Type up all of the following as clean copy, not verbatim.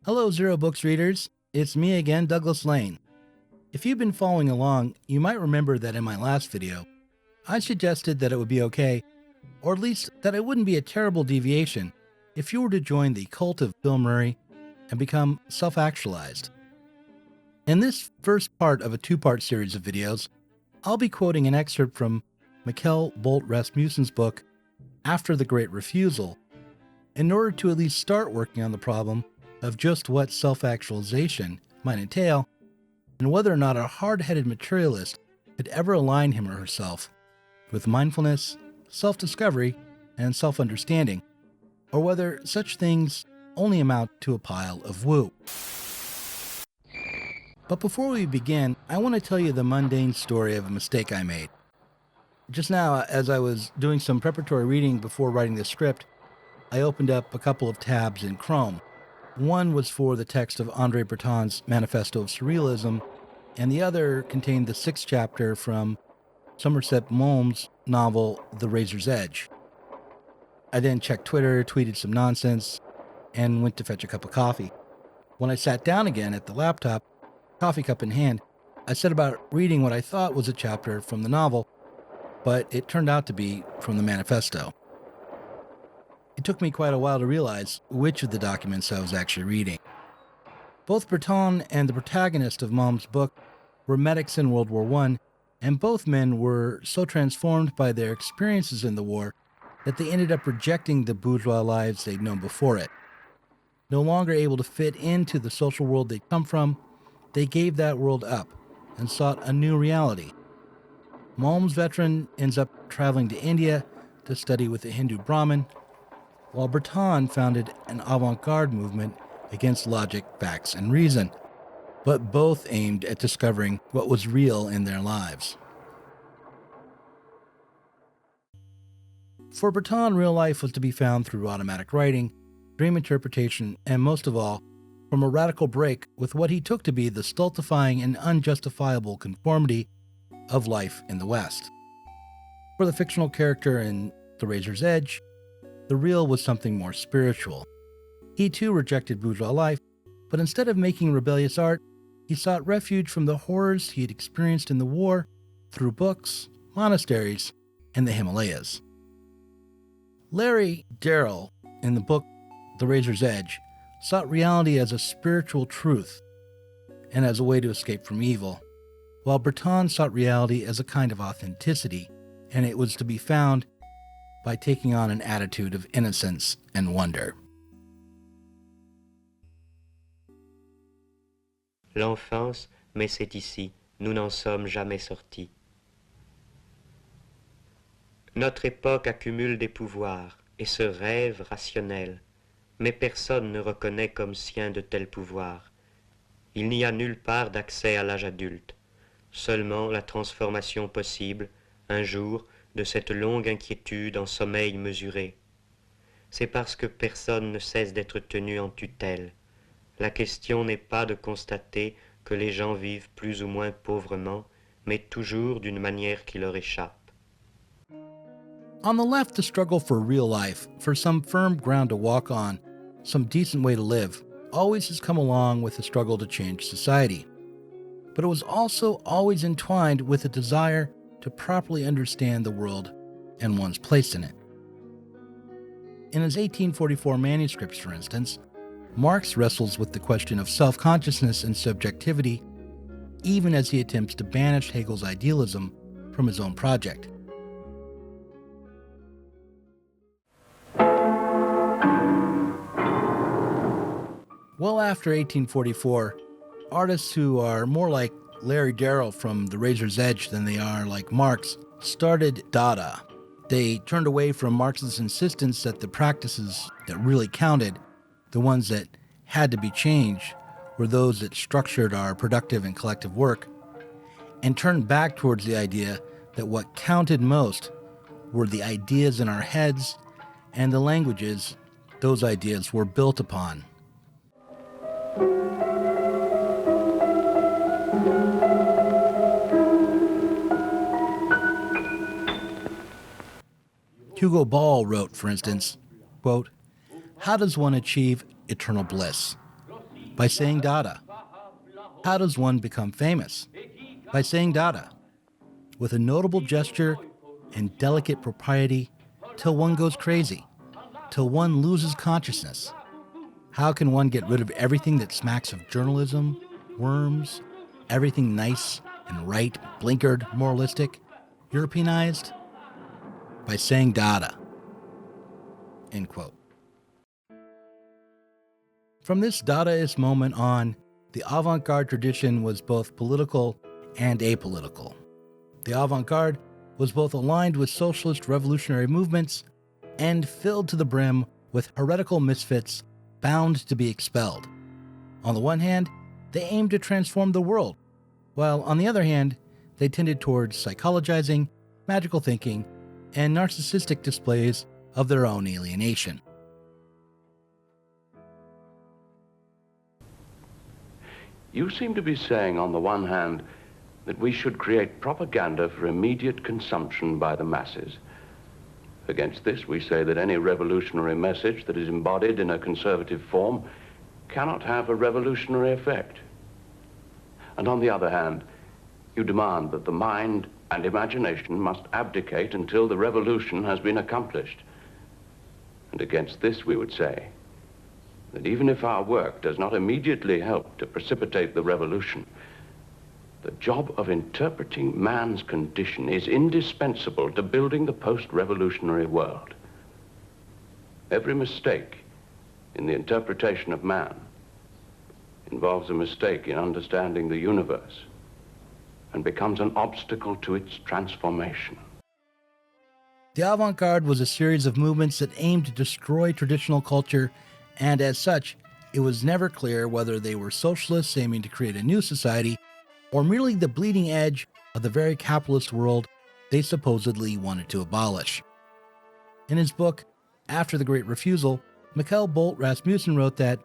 Hello, Zero Books readers. It's me again, Douglas Lane. If you've been following along, you might remember that in my last video, I suggested that it would be okay, or at least that it wouldn't be a terrible deviation, if you were to join the cult of Bill Murray and become self-actualized. In this first part of a two-part series of videos, I'll be quoting an excerpt from Mikkel Bolt Rassmussen's book, After the Great Refusal, in order to at least start working on the problem of just what self-actualization might entail, and whether or not a hard-headed materialist could ever align him or herself with mindfulness, self-discovery, and self-understanding, or whether such things only amount to a pile of woo. But before we begin, I want to tell you the mundane story of a mistake I made. Just now, as I was doing some preparatory reading before writing the script, I opened up a couple of tabs in Chrome. One was for the text of André Breton's Manifesto of Surrealism, and the other contained the 6th chapter from Somerset Maugham's novel, The Razor's Edge. I then checked Twitter, tweeted some nonsense, and went to fetch a cup of coffee. When I sat down again at the laptop, coffee cup in hand, I set about reading what I thought was a chapter from the novel, but it turned out to be from the manifesto. It took me quite a while to realize which of the documents I was actually reading. Both Breton and the protagonist of Maugham's book were medics in World War I, and both men were so transformed by their experiences in the war that they ended up rejecting the bourgeois lives they'd known before it. No longer able to fit into the social world they'd come from, they gave that world up and sought a new reality. Maugham's veteran ends up traveling to India to study with a Hindu Brahmin, while Breton founded an avant-garde movement against logic, facts, and reason, but both aimed at discovering what was real in their lives. For Breton, real life was to be found through automatic writing, dream interpretation, and most of all, from a radical break with what he took to be the stultifying and unjustifiable conformity of life in the West. For the fictional character in The Razor's Edge, the real was something more spiritual. He too rejected bourgeois life, but instead of making rebellious art, he sought refuge from the horrors he had experienced in the war through books, monasteries, and the Himalayas. Larry Darrell, in the book The Razor's Edge, sought reality as a spiritual truth and as a way to escape from evil, while Breton sought reality as a kind of authenticity, and it was to be found by taking on an attitude of innocence and wonder. L'enfance, mais c'est ici, nous n'en sommes jamais sortis. Notre époque accumule des pouvoirs et se rêve rationnel, mais personne ne reconnaît comme sien de tels pouvoirs. Il n'y a nulle part d'accès à l'âge adulte, seulement la transformation possible, un jour, de cette longue inquiétude en sommeil mesuré. C'est parce que personne ne cesse d'être tenu en tutelle. La question n'est pas de constater que les gens vivent plus ou moins pauvrement, mais toujours d'une manière qui leur échappe. On the left, the struggle for real life, for some firm ground to walk on, some decent way to live, always has come along with the struggle to change society. But it was also always entwined with a desire to properly understand the world and one's place in it. In his 1844 manuscripts, for instance, Marx wrestles with the question of self-consciousness and subjectivity, even as he attempts to banish Hegel's idealism from his own project. Well after 1844, artists who are more like Larry Darrell from The Razor's Edge than they are like Marx started Dada. They turned away from Marx's insistence that the practices that really counted, the ones that had to be changed, were those that structured our productive and collective work, and turned back towards the idea that what counted most were the ideas in our heads and the languages those ideas were built upon. Hugo Ball wrote, for instance, quote, "How does one achieve eternal bliss? By saying Dada. How does one become famous? By saying Dada, with a notable gesture and delicate propriety, till one goes crazy, till one loses consciousness. How can one get rid of everything that smacks of journalism, worms, everything nice and right, blinkered, moralistic, Europeanized? By saying Dada. End quote. From this Dadaist moment on, the avant-garde tradition was both political and apolitical. The avant-garde was both aligned with socialist revolutionary movements and filled to the brim with heretical misfits bound to be expelled. On the one hand, they aimed to transform the world, while on the other hand, they tended towards psychologizing, magical thinking, and narcissistic displays of their own alienation. You seem to be saying, on the one hand, that we should create propaganda for immediate consumption by the masses. Against this, we say that any revolutionary message that is embodied in a conservative form cannot have a revolutionary effect. And on the other hand, you demand that the mind and imagination must abdicate until the revolution has been accomplished. And against this, we would say that even if our work does not immediately help to precipitate the revolution, the job of interpreting man's condition is indispensable to building the post-revolutionary world. Every mistake in the interpretation of man involves a mistake in understanding the universe and becomes an obstacle to its transformation. The avant-garde was a series of movements that aimed to destroy traditional culture, and as such, it was never clear whether they were socialists aiming to create a new society or merely the bleeding edge of the very capitalist world they supposedly wanted to abolish. In his book, After the Great Refusal, Mikkel Bolt Rassmussen wrote that,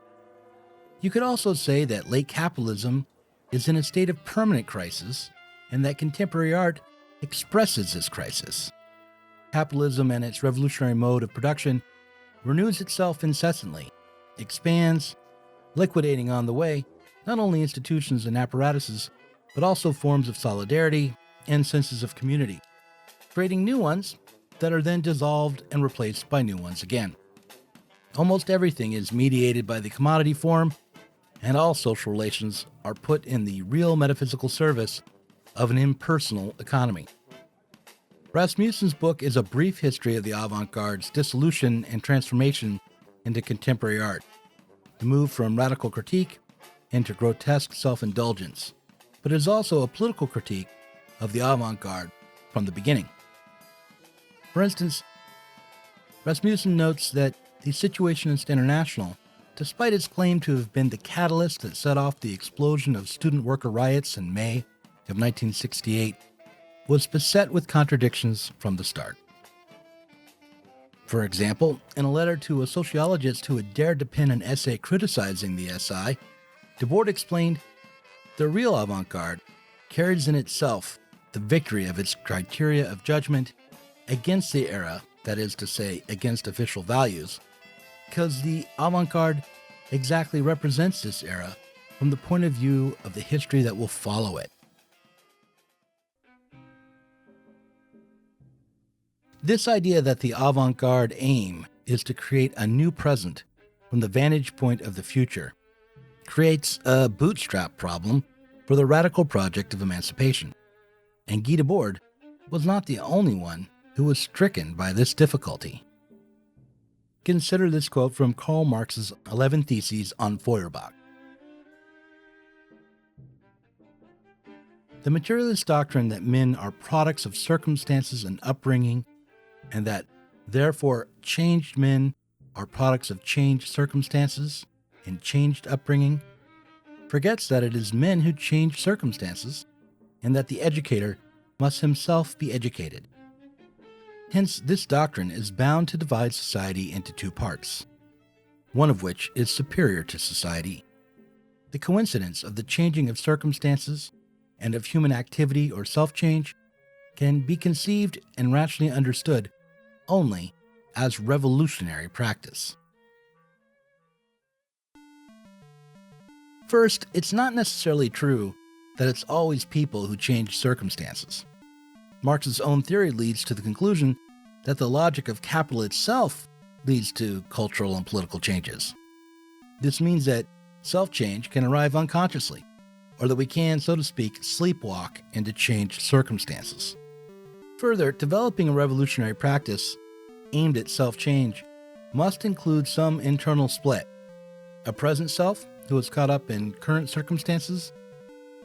"You could also say that late capitalism is in a state of permanent crisis, and that contemporary art expresses this crisis. Capitalism and its revolutionary mode of production renews itself incessantly, expands, liquidating on the way not only institutions and apparatuses, but also forms of solidarity and senses of community, creating new ones that are then dissolved and replaced by new ones again. Almost everything is mediated by the commodity form, and all social relations are put in the real metaphysical service of an impersonal economy." Rasmussen's book is a brief history of the avant-garde's dissolution and transformation into contemporary art, the move from radical critique into grotesque self-indulgence, but is also a political critique of the avant-garde from the beginning. For instance, Rasmussen notes that the Situationist International, despite its claim to have been the catalyst that set off the explosion of student worker riots in May of 1968, was beset with contradictions from the start. For example, in a letter to a sociologist who had dared to pen an essay criticizing the SI, Debord explained, "The real avant-garde carries in itself the victory of its criteria of judgment against the era, that is to say, against official values, because the avant-garde exactly represents this era from the point of view of the history that will follow it." This idea that the avant-garde aim is to create a new present from the vantage point of the future creates a bootstrap problem for the radical project of emancipation. And Guy Debord was not the only one who was stricken by this difficulty. Consider this quote from Karl Marx's 11 Theses on Feuerbach. "The materialist doctrine that men are products of circumstances and upbringing, and that, therefore, changed men are products of changed circumstances and changed upbringing, forgets that it is men who change circumstances, and that the educator must himself be educated. Hence, this doctrine is bound to divide society into two parts, one of which is superior to society. The coincidence of the changing of circumstances and of human activity or self-change can be conceived and rationally understood only as revolutionary practice." First, it's not necessarily true that it's always people who change circumstances. Marx's own theory leads to the conclusion that the logic of capital itself leads to cultural and political changes. This means that self-change can arrive unconsciously, or that we can, so to speak, sleepwalk into changed circumstances. Further, developing a revolutionary practice aimed at self-change must include some internal split: a present self who is caught up in current circumstances,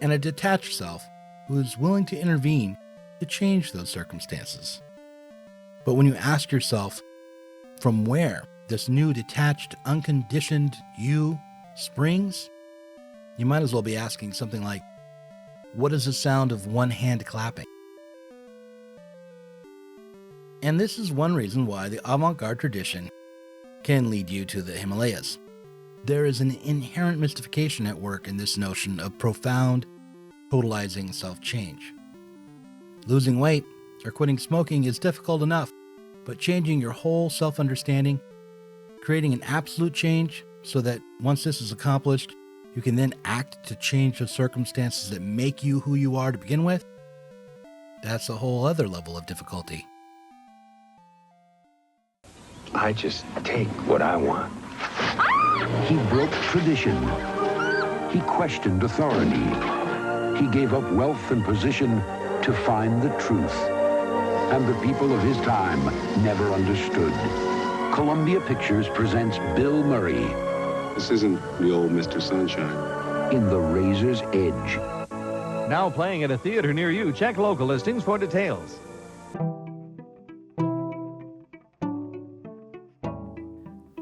and a detached self who is willing to intervene to change those circumstances. But when you ask yourself from where this new detached, unconditioned you springs, you might as well be asking something like, what is the sound of one hand clapping? And this is one reason why the avant-garde tradition can lead you to the Himalayas. There is an inherent mystification at work in this notion of profound, totalizing self-change. Losing weight or quitting smoking is difficult enough, but changing your whole self-understanding, creating an absolute change so that once this is accomplished, you can then act to change the circumstances that make you who you are to begin with, that's a whole other level of difficulty. I just take what I want. He broke tradition. He questioned authority. He gave up wealth and position to find the truth. And the people of his time never understood. Columbia Pictures presents Bill Murray. This isn't the old Mr. Sunshine. In The Razor's Edge. Now playing at a theater near you. Check local listings for details.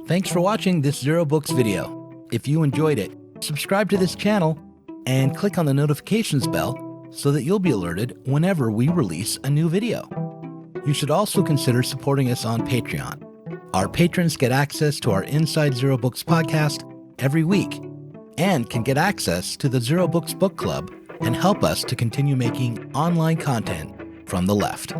Thanks for watching this Zero Books video. If you enjoyed it, subscribe to this channel and click on the notifications bell so that you'll be alerted whenever we release a new video. You should also consider supporting us on Patreon. Our patrons get access to our Inside Zero Books podcast every week and can get access to the Zero Books Book Club and help us to continue making online content from the left.